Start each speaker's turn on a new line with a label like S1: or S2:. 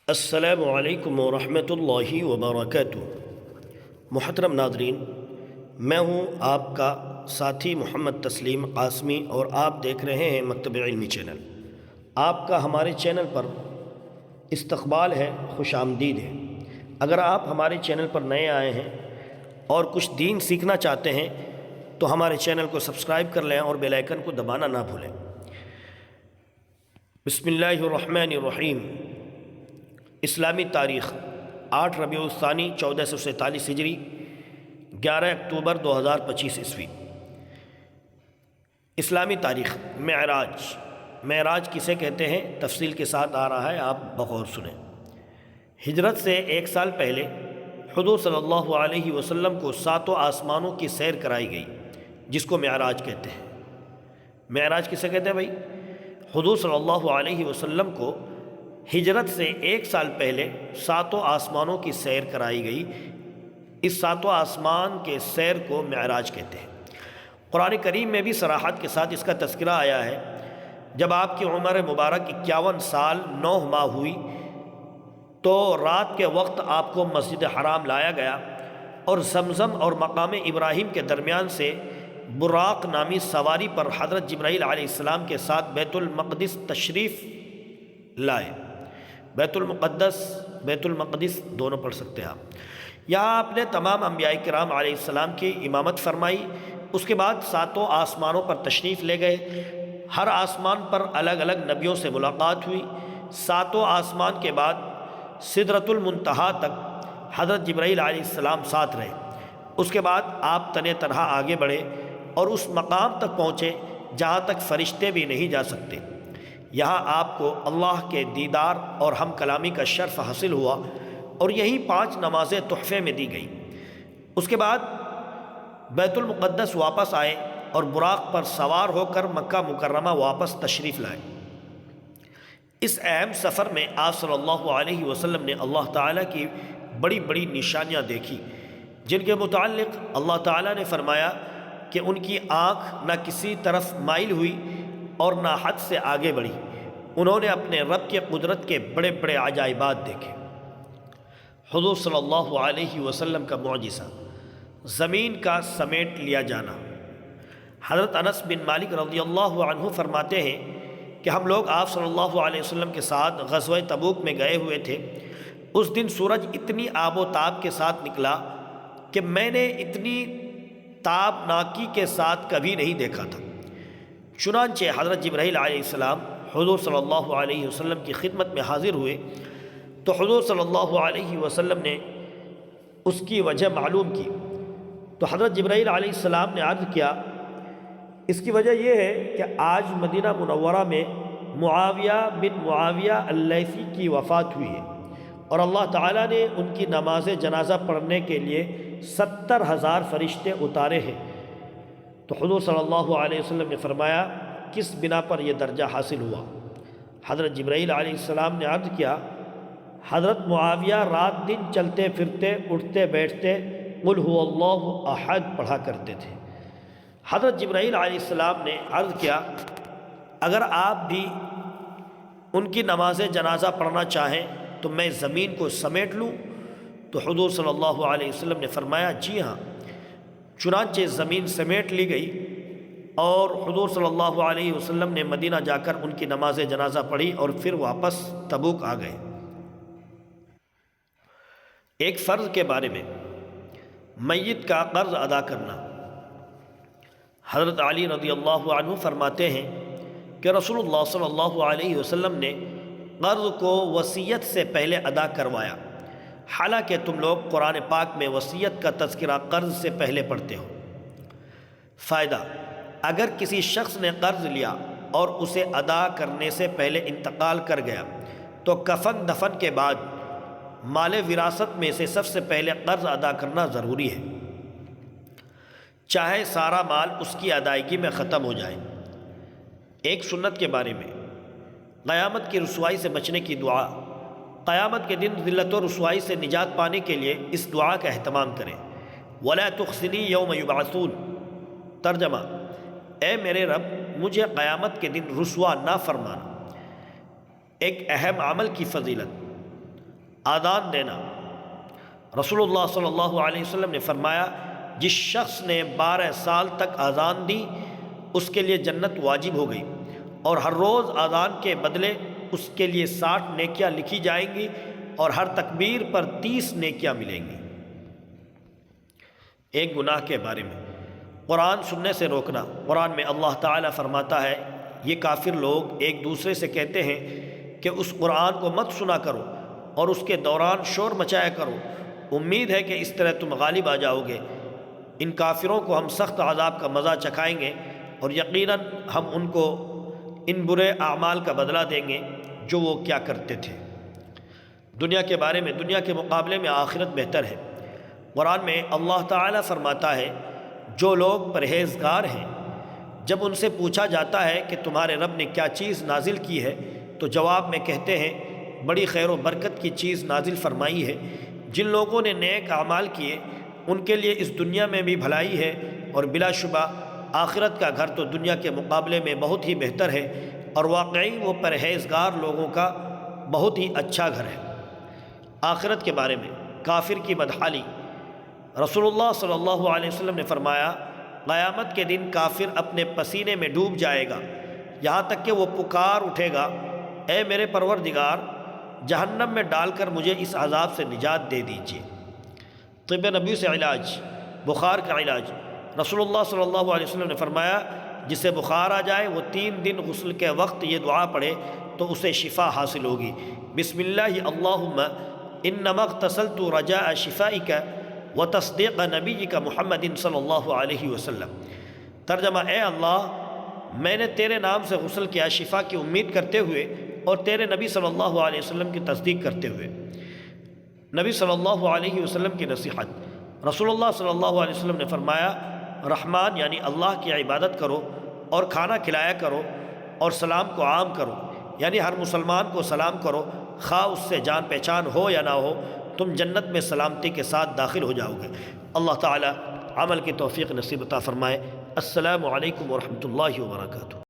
S1: السلام علیکم ورحمۃ اللہ وبرکاتہ۔ محترم ناظرین، میں ہوں آپ کا ساتھی محمد تسلیم قاسمی اور آپ دیکھ رہے ہیں مکتب علمی چینل۔ آپ کا ہمارے چینل پر استقبال ہے، خوش آمدید ہے۔ اگر آپ ہمارے چینل پر نئے آئے ہیں اور کچھ دین سیکھنا چاہتے ہیں تو ہمارے چینل کو سبسکرائب کر لیں اور بیل آئیکن کو دبانا نہ بھولیں۔ بسم اللہ الرحمن الرحیم۔ اسلامی تاریخ 8 ربیع الثانی 1447 ہجری، 11 اکتوبر 2025 عیسوی۔ اسلامی تاریخ معراج کسے کہتے ہیں تفصیل کے ساتھ آ رہا ہے، آپ بغور سنیں۔ ہجرت سے 1 سال پہلے حضور صلی اللہ علیہ وسلم کو 7 آسمانوں کی سیر کرائی گئی، جس کو معراج کہتے ہیں۔ معراج کسے کہتے ہیں بھائی؟ حضور صلی اللہ علیہ وسلم کو ہجرت سے 1 سال پہلے 7 آسمانوں کی سیر کرائی گئی۔ اس 7 آسمان کے سیر کو معراج کہتے ہیں۔ قرآن کریم میں بھی صراحت کے ساتھ اس کا تذکرہ آیا ہے۔ جب آپ کی عمر مبارک 51 سال 9 ماہ ہوئی تو رات کے وقت آپ کو مسجد حرام لایا گیا اور زمزم اور مقام ابراہیم کے درمیان سے براق نامی سواری پر حضرت جبرائیل علیہ السلام کے ساتھ بیت المقدس تشریف لائے۔ بیت المقدس دونوں پڑھ سکتے ہیں آپ۔ یہاں آپ نے تمام انبیاء کرام علیہ السلام کی امامت فرمائی۔ اس کے بعد 7 آسمانوں پر تشریف لے گئے۔ ہر آسمان پر الگ الگ نبیوں سے ملاقات ہوئی۔ 7 آسمان کے بعد سدرۃ المنتہا تک حضرت جبرائیل علیہ السلام ساتھ رہے۔ اس کے بعد آپ تنہ تنہا آگے بڑھے اور اس مقام تک پہنچے جہاں تک فرشتے بھی نہیں جا سکتے۔ یہاں آپ کو اللہ کے دیدار اور ہم کلامی کا شرف حاصل ہوا اور یہی 5 نمازیں تحفے میں دی گئیں۔ اس کے بعد بیت المقدس واپس آئے اور براق پر سوار ہو کر مکہ مکرمہ واپس تشریف لائے۔ اس اہم سفر میں آپ صلی اللہ علیہ وسلم نے اللہ تعالیٰ کی بڑی بڑی نشانیاں دیکھی، جن کے متعلق اللہ تعالیٰ نے فرمایا کہ ان کی آنکھ نہ کسی طرف مائل ہوئی اور نہ حد سے آگے بڑھی۔ انہوں نے اپنے رب کے قدرت کے بڑے بڑے عجائبات دیکھے۔ حضور صلی اللہ علیہ وسلم کا معجزہ، زمین کا سمیٹ لیا جانا۔ حضرت انس بن مالک رضی اللہ عنہ فرماتے ہیں کہ ہم لوگ آپ صلی اللہ علیہ وسلم کے ساتھ غزوہ تبوک میں گئے ہوئے تھے۔ اس دن سورج اتنی آب و تاب کے ساتھ نکلا کہ میں نے اتنی تابناکی کے ساتھ کبھی نہیں دیکھا تھا۔ چنانچہ حضرت جبرائیل علیہ السلام حضور صلی اللہ علیہ وسلم کی خدمت میں حاضر ہوئے تو حضور صلی اللہ علیہ وسلم نے اس کی وجہ معلوم کی۔ تو حضرت جبرائیل علیہ السلام نے عرض کیا، اس کی وجہ یہ ہے کہ آج مدینہ منورہ میں معاویہ بن معاویہ اللیثی کی وفات ہوئی ہے اور اللہ تعالیٰ نے ان کی نماز جنازہ پڑھنے کے لیے 70,000 فرشتے اتارے ہیں۔ تو حضور صلی اللہ علیہ وسلم نے فرمایا، کس بنا پر یہ درجہ حاصل ہوا؟ حضرت جبرائیل علیہ السلام نے عرض کیا، حضرت معاویہ رات دن چلتے پھرتے اٹھتے بیٹھتے قل هو اللہ احد پڑھا کرتے تھے۔ حضرت جبرائیل علیہ السلام نے عرض کیا، اگر آپ بھی ان کی نماز جنازہ پڑھنا چاہیں تو میں زمین کو سمیٹ لوں؟ تو حضور صلی اللہ علیہ وسلم نے فرمایا، جی ہاں۔ چنانچہ زمین سمیٹ لی گئی اور حضور صلی اللہ علیہ وسلم نے مدینہ جا کر ان کی نماز جنازہ پڑھی اور پھر واپس تبوک آ گئے۔ ایک فرض کے بارے میں، میت کا قرض ادا کرنا۔ حضرت علی رضی اللہ عنہ فرماتے ہیں کہ رسول اللہ صلی اللہ علیہ وسلم نے قرض کو وصیت سے پہلے ادا کروایا، حالانکہ تم لوگ قرآن پاک میں وصیت کا تذکرہ قرض سے پہلے پڑھتے ہو۔ فائدہ، اگر کسی شخص نے قرض لیا اور اسے ادا کرنے سے پہلے انتقال کر گیا تو کفن دفن کے بعد مال وراثت میں سے سب سے پہلے قرض ادا کرنا ضروری ہے، چاہے سارا مال اس کی ادائیگی میں ختم ہو جائے۔ ایک سنت کے بارے میں، قیامت کی رسوائی سے بچنے کی دعا۔ قیامت کے دن ذلت و رسوائی سے نجات پانے کے لیے اس دعا کا اہتمام کریں۔ وَلَا تُخْزِنِي يَوْمَ يُبْعَثُونَ۔ ترجمہ، اے میرے رب مجھے قیامت کے دن رسوا نہ فرمانا۔ ایک اہم عمل کی فضیلت۔ آذان دینا، رسول اللہ صلی اللہ علیہ وسلم نے فرمایا جس شخص نے 12 سال تک آذان دی اس کے لیے جنت واجب ہو گئی، اور ہر روز آذان کے بدلے اس کے لیے 60 نیکیاں لکھی جائیں گی اور ہر تکبیر پر 30 نیکیاں ملیں گی۔ ایک گناہ کے بارے میں قرآن سننے سے روکنا۔ قرآن میں اللہ تعالیٰ فرماتا ہے یہ کافر لوگ ایک دوسرے سے کہتے ہیں کہ اس قرآن کو مت سنا کرو اور اس کے دوران شور مچایا کرو، امید ہے کہ اس طرح تم غالب آ جاؤ گے۔ ان کافروں کو ہم سخت عذاب کا مزہ چکھائیں گے اور یقیناً ہم ان کو ان برے اعمال کا بدلہ دیں گے جو وہ کیا کرتے تھے۔ دنیا کے بارے میں، دنیا کے مقابلے میں آخرت بہتر ہے۔ قرآن میں اللہ تعالیٰ فرماتا ہے جو لوگ پرہیزگار ہیں جب ان سے پوچھا جاتا ہے کہ تمہارے رب نے کیا چیز نازل کی ہے تو جواب میں کہتے ہیں بڑی خیر و برکت کی چیز نازل فرمائی ہے۔ جن لوگوں نے نیک اعمال کیے ان کے لیے اس دنیا میں بھی بھلائی ہے اور بلا شبہ آخرت کا گھر تو دنیا کے مقابلے میں بہت ہی بہتر ہے، اور واقعی وہ پرہیزگار لوگوں کا بہت ہی اچھا گھر ہے۔ آخرت کے بارے میں کافر کی بدحالی، رسول اللہ صلی اللہ علیہ وسلم نے فرمایا قیامت کے دن کافر اپنے پسینے میں ڈوب جائے گا یہاں تک کہ وہ پکار اٹھے گا اے میرے پروردگار جہنم میں ڈال کر مجھے اس عذاب سے نجات دے دیجیے۔ طب نبی سے علاج، بخار کا علاج، رسول اللہ صلی اللہ علیہ وسلم نے فرمایا جسے بخار آ جائے وہ 3 دن غسل کے وقت یہ دعا پڑھے تو اسے شفا حاصل ہوگی۔ بسم اللہ اللہم انما اغتسلت رجاء شفائک وتصدیق نبیک محمد صلی اللہ علیہ وسلم۔ ترجمہ، اے اللہ میں نے تیرے نام سے غسل کیا شفا کی امید کرتے ہوئے اور تیرے نبی صلی اللہ علیہ وسلم کی تصدیق کرتے ہوئے۔ نبی صلی اللہ علیہ وسلم کی نصیحت، رسول اللہ صلی اللہ علیہ وسلم نے فرمایا رحمان یعنی اللہ کی عبادت کرو اور کھانا کھلایا کرو اور سلام کو عام کرو، یعنی ہر مسلمان کو سلام کرو خواہ اس سے جان پہچان ہو یا نہ ہو، تم جنت میں سلامتی کے ساتھ داخل ہو جاؤ گے۔ اللہ تعالی عمل کی توفیق نصیب عطا فرمائے۔ السلام علیکم ورحمۃ اللہ وبرکاتہ۔